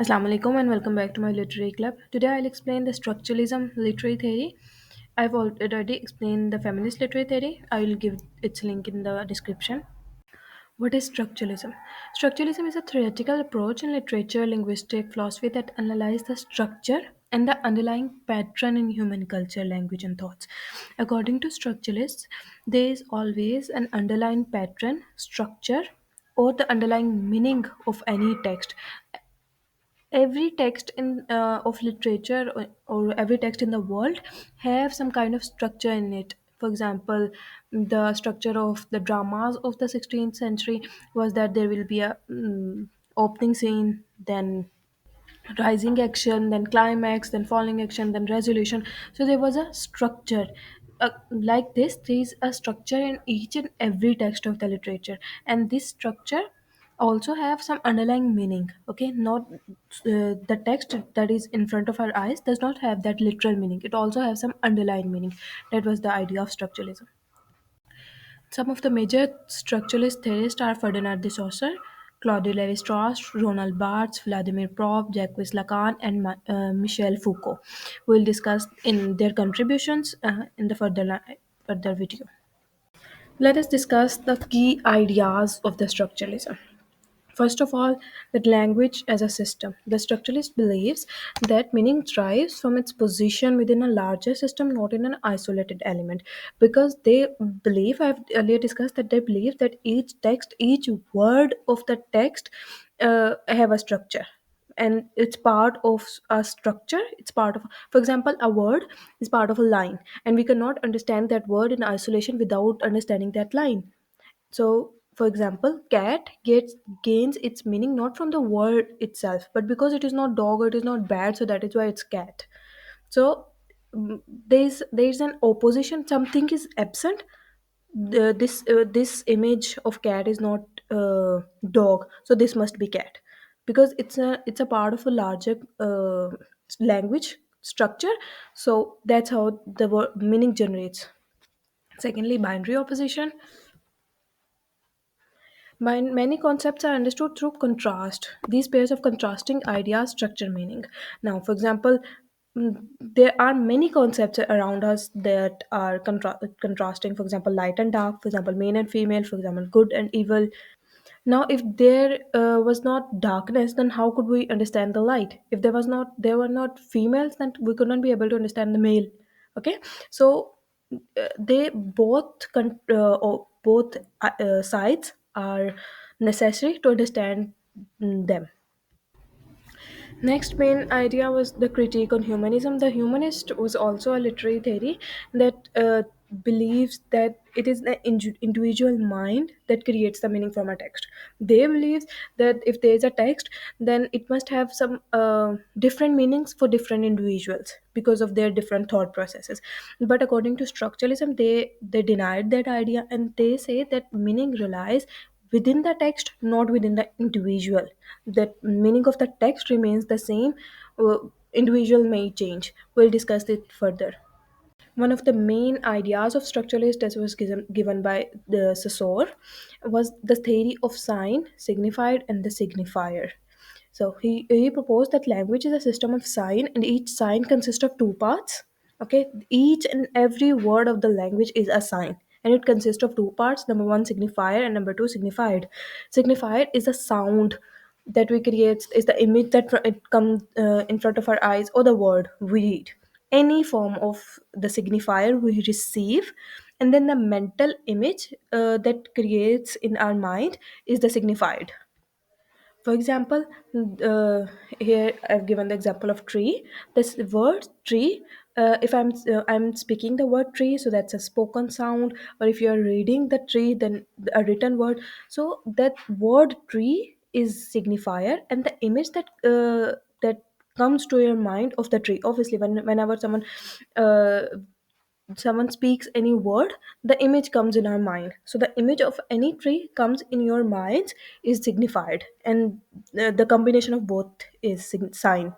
Assalamu alaikum and welcome back to my literary club. Today I'll explain the structuralism literary theory. I've already explained the feminist literary theory. I will give its link in the description. What is structuralism? Structuralism is a theoretical approach in literature, linguistic philosophy that analyzes the structure and the underlying pattern in human culture, language, and thoughts. According to structuralists, there is always an underlying pattern, structure, or the underlying meaning of any text. Every text in of literature or every text in the world have some kind of structure in it. For example, the structure of the dramas of the 16th century was that there will be a opening scene, then rising action, then climax, then falling action, then resolution. So there was a structure. Like this, there is a structure in each and every text of the literature, and this structure also have some underlying meaning. Okay, not the text that is in front of our eyes does not have that literal meaning. It also has some underlying meaning. That was the idea of structuralism. Some of the major structuralist theorists are Ferdinand de Saussure, Claude Lévi-Strauss, Roland Barthes, Vladimir Propp, Jacques Lacan, and Michel Foucault. We'll discuss in their contributions in the further video. Let us discuss the key ideas of the structuralism. First of all, that language as a system. The structuralist believes that meaning derives from its position within a larger system, not in an isolated element. Because they believe, I've earlier discussed that they believe that each text, each word of the text have a structure. And it's part of a structure. It's part of, for example, a word is part of a line, and we cannot understand that word in isolation without understanding that line. So, for example, cat gains its meaning not from the word itself, but because it is not dog or it is not bad, so that is why it's cat. So there's an opposition. Something is absent. This image of cat is not dog, so this must be cat because it's a part of a larger language structure. So that's how the word meaning generates. Secondly, binary opposition. Many concepts are understood through contrast. These pairs of contrasting ideas structure meaning. Now, for example, there are many concepts around us that are contrasting. For example, light and dark. For example, male and female. For example, good and evil. Now, if there was not darkness, then how could we understand the light? If there were not females, then we could not be able to understand the male. Okay, so they both sides are necessary to understand them. Next main idea was the critique on humanism. The humanist was also a literary theory that believes that it is the individual mind that creates the meaning from a text. They believe that if there is a text, then it must have some different meanings for different individuals because of their different thought processes. But according to structuralism, they denied that idea, and they say that meaning relies within the text, not within the individual. The meaning of the text remains the same. Individual may change. We'll discuss it further. One of the main ideas of structuralist that was given by the Saussure was the theory of sign, signified, and the signifier. So he proposed that language is a system of sign, and each sign consists of two parts. Okay, each and every word of the language is a sign, and it consists of two parts. Number one, signifier, and number two, signified. Signified is a sound that we create, is the image that it comes in front of our eyes, or the word we read. Any form of the signifier we receive, and then the mental image that creates in our mind is the signified. For example, uh, here I've given the example of tree. This word tree, if I'm speaking the word tree, so that's a spoken sound. Or if you're reading the tree, then a written word. So that word tree is signifier, and the image that comes to your mind of the tree. Obviously, whenever uh, someone speaks any word, the image comes in our mind. So the image of any tree comes in your mind is signified, and the combination of both is sign.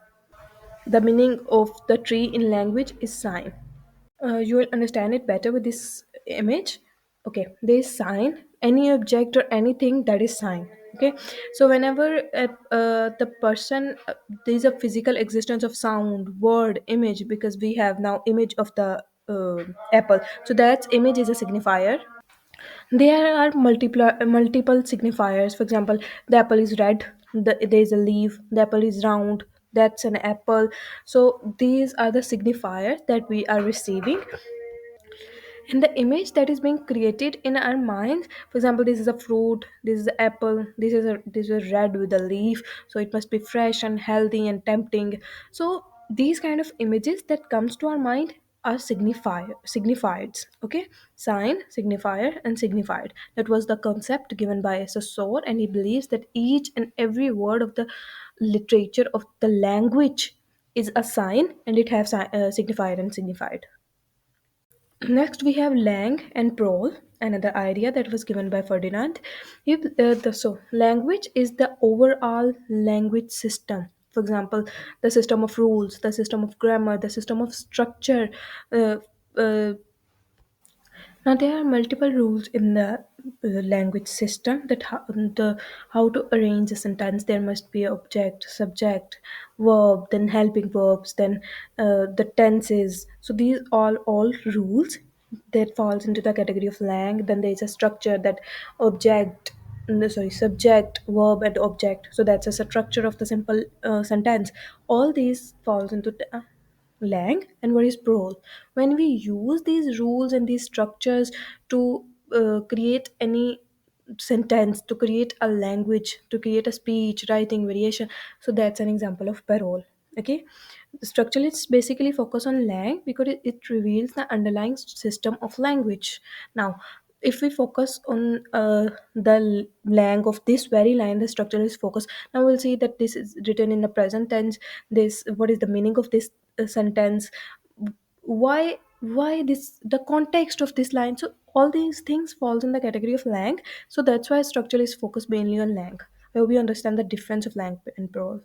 The meaning of the tree in language is sign. You will understand it better with this image. Okay, there is sign, any object or anything that is sign. Okay, so whenever the person there is a physical existence of sound, word, image, because we have now image of the apple, so that image is a signifier. There are multiple signifiers. For example, the apple is red, there is a leaf, the apple is round, that's an apple. So these are the signifiers that we are receiving, and the image that is being created in our minds. For example, this is a fruit, this is an apple, this is a red with a leaf, so it must be fresh and healthy and tempting. So these kind of images that comes to our mind are signifieds. Okay, sign, signifier, and signified. That was the concept given by Saussure, and he believes that each and every word of the literature of the language is a sign, and it has signifier and signified. Next, we have Lang and Prole, another idea that was given by Ferdinand. So, language is the overall language system. For example, the system of rules, the system of grammar, the system of structure. Uh, uh, Now there are multiple rules in the language system that how to arrange a sentence. There must be object, subject, verb, then helping verbs, then the tenses. So these all rules that falls into the category of lang. Then there is a structure that object. No, sorry, subject, verb, and object. So that's a structure of the simple sentence. All these falls into lang. And what is prole? When we use these rules and these structures to create any sentence, to create a language, to create a speech writing variation, so that's an example of parole. Okay, structuralists basically focus on lang because it reveals the underlying system of language. Now, if we focus on the lang of this very line, the structuralist focus, now we'll see that this is written in the present tense. This, what is the meaning of this sentence, why this, the context of this line. So all these things falls in the category of lang. So that's why structuralists focus mainly on lang. I hope you understand the difference of lang and prose.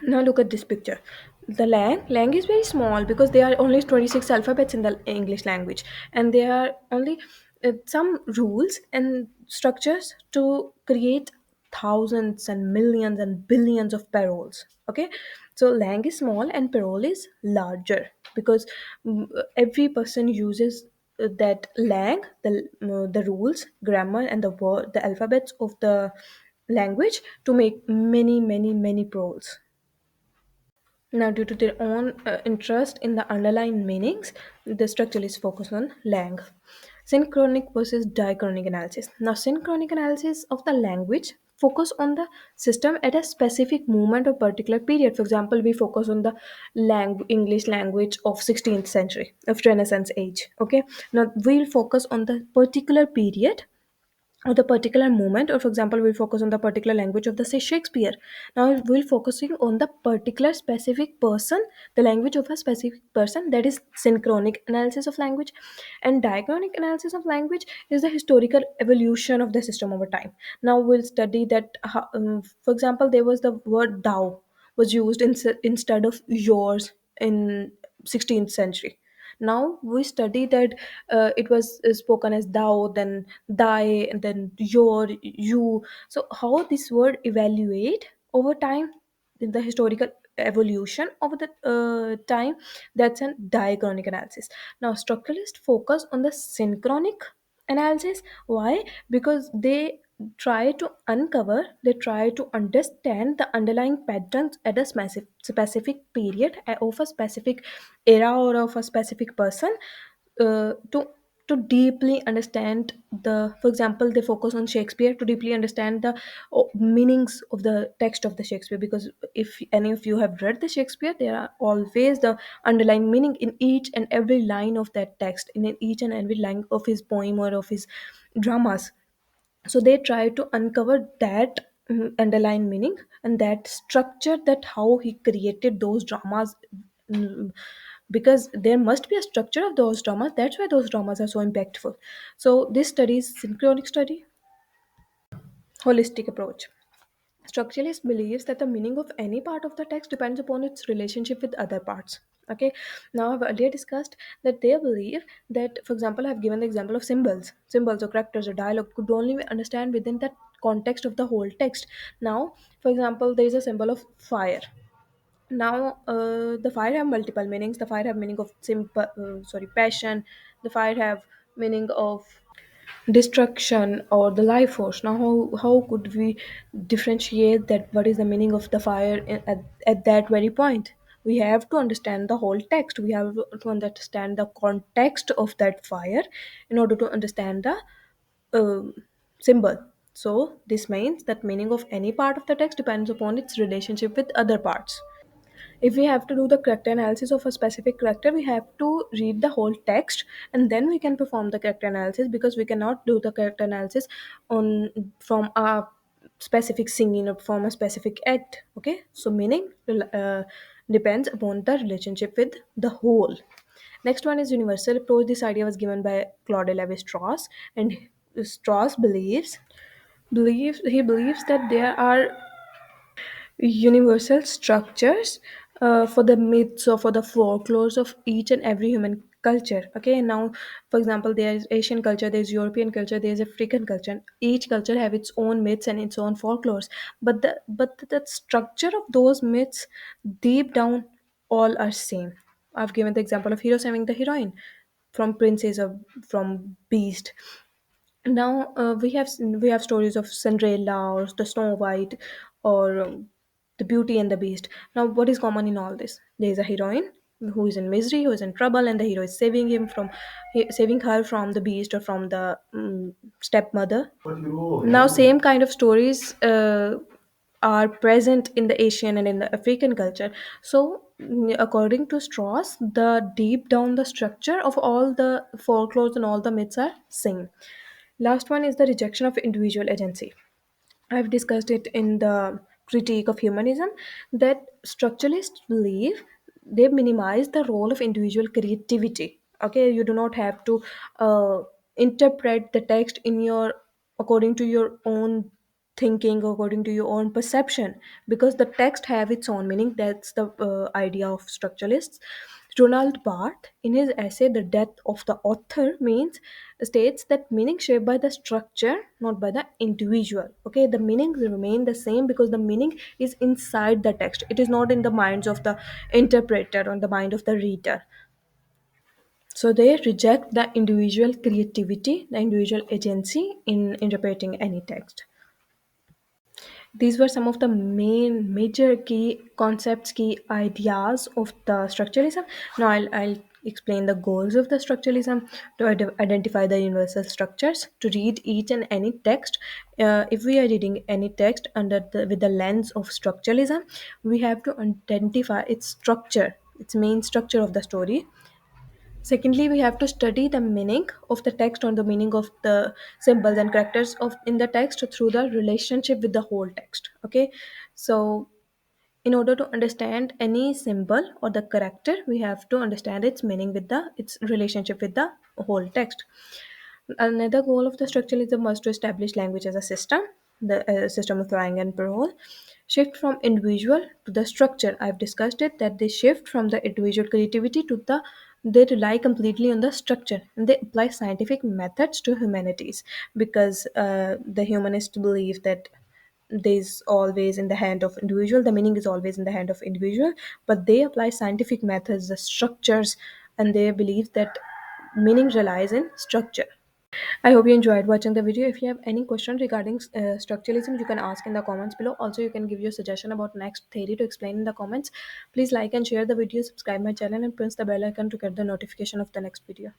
Now look at this picture. The lang is very small because there are only 26 alphabets in the English language, and there are only some rules and structures to create thousands and millions and billions of paroles. Okay, so lang is small and parole is larger because every person uses that lang, the rules, grammar, and the alphabets of the language to make many paroles. Now, due to their own interest in the underlying meanings, the structuralists focus on lang. Synchronic versus diachronic analysis. Now, synchronic analysis of the language focus on the system at a specific moment or particular period. For example, we focus on the English language of 16th century, of Renaissance age. Okay, now we'll focus on the particular period or the particular moment, or for example we'll focus on the particular language of the say Shakespeare. Now we'll focusing on the particular specific person, the language of a specific person. That is synchronic analysis of language. And diachronic analysis of language is the historical evolution of the system over time. Now we'll study that for example, there was the word thou was used instead of yours in 16th century. Now we study that it was spoken as thou, then thy, and then your, you. So how this word evaluate over time in the historical evolution over the time, that's a diachronic analysis. Now structuralists focus on the synchronic analysis. Why? Because they try to understand the underlying patterns at a specific period of a specific era or of a specific person, to deeply understand the, for example, they focus on Shakespeare to deeply understand the meanings of the text of the Shakespeare. Because if any of you have read the Shakespeare, there are always the underlying meaning in each and every line of that text, in each and every line of his poem or of his dramas. So they try to uncover that underlying meaning and that structure, that how he created those dramas. mm, because there must be a structure of those dramas, that's why those dramas are so impactful. So this study is synchronic study, holistic approach. Structuralist believes that the meaning of any part of the text depends upon its relationship with other parts. Okay, now I've earlier discussed that they believe that, for example, I've given the example of symbols or characters or dialogue could only be understand within that context of the whole text. Now, for example, there is a symbol of fire. Now, the fire have multiple meanings. The fire have meaning of passion. The fire have meaning of destruction or the life force. Now, how could we differentiate that? What is the meaning of the fire at that very point? We have to understand the whole text. We have to understand the context of that fire in order to understand the um symbol. So this means that meaning of any part of the text depends upon its relationship with other parts. If we have to do the character analysis of a specific character, we have to read the whole text, and then we can perform the character analysis, because we cannot do the character analysis on from a specific scene or from a specific act. Okay, so meaning depends upon the relationship with the whole. Next one is universal approach. This idea was given by Claude Lévi-Strauss, and Strauss believes that there are universal structures for the myths or for the folklores of each and every human culture. Okay, now, for example, there is Asian culture, there's European culture, there's African culture. Each culture have its own myths and its own folklores, but the structure of those myths, deep down, all are same. I've given the example of hero saving the heroine from princess or from beast. Now, we have stories of Cinderella or the Snow White, or the Beauty and the Beast. Now, what is common in all this? There is a heroine who is in misery, who is in trouble, and the hero is saving her from the beast or from the stepmother. Now, same kind of stories are present in the Asian and in the African culture. So, according to Strauss, the deep down the structure of all the folklores and all the myths are same. Last one is the rejection of individual agency. I've discussed it in the critique of humanism, that structuralists believe they minimize the role of individual creativity. Okay, you do not have to interpret the text in your according to your own thinking, according to your own perception, because the text have its own meaning. That's the idea of structuralists. Ronald Barthes, in his essay "The Death of the Author," means states that meaning shaped by the structure, not by the individual. Okay, the meanings remain the same because the meaning is inside the text. It is not in the minds of the interpreter or the mind of the reader. So they reject the individual creativity, the individual agency in interpreting any text. These were some of the main major key concepts, key ideas of the structuralism. Now I'll explain the goals of the structuralism: to identify the universal structures, to read each and any text. If we are reading any text with the lens of structuralism, we have to identify its structure, its main structure of the story. Secondly, we have to study the meaning of the text or the meaning of the symbols and characters of in the text through the relationship with the whole text. Okay, so in order to understand any symbol or the character, we have to understand its meaning with the its relationship with the whole text. Another goal of the structuralism was to establish language as a system, the system of trying and parole. Shift from individual to the structure. I've discussed it that they shift from the individual creativity to the they rely completely on the structure, and they apply scientific methods to humanities, because the humanists believe that there's always in the hand of individual, the meaning is always in the hand of individual, but they apply scientific methods, the structures, and they believe that meaning relies in structure. I hope you enjoyed watching the video. If you have any question regarding structuralism, you can ask in the comments below. Also, you can give your suggestion about next theory to explain in the comments. Please like and share the video, subscribe my channel, and press the bell icon to get the notification of the next video.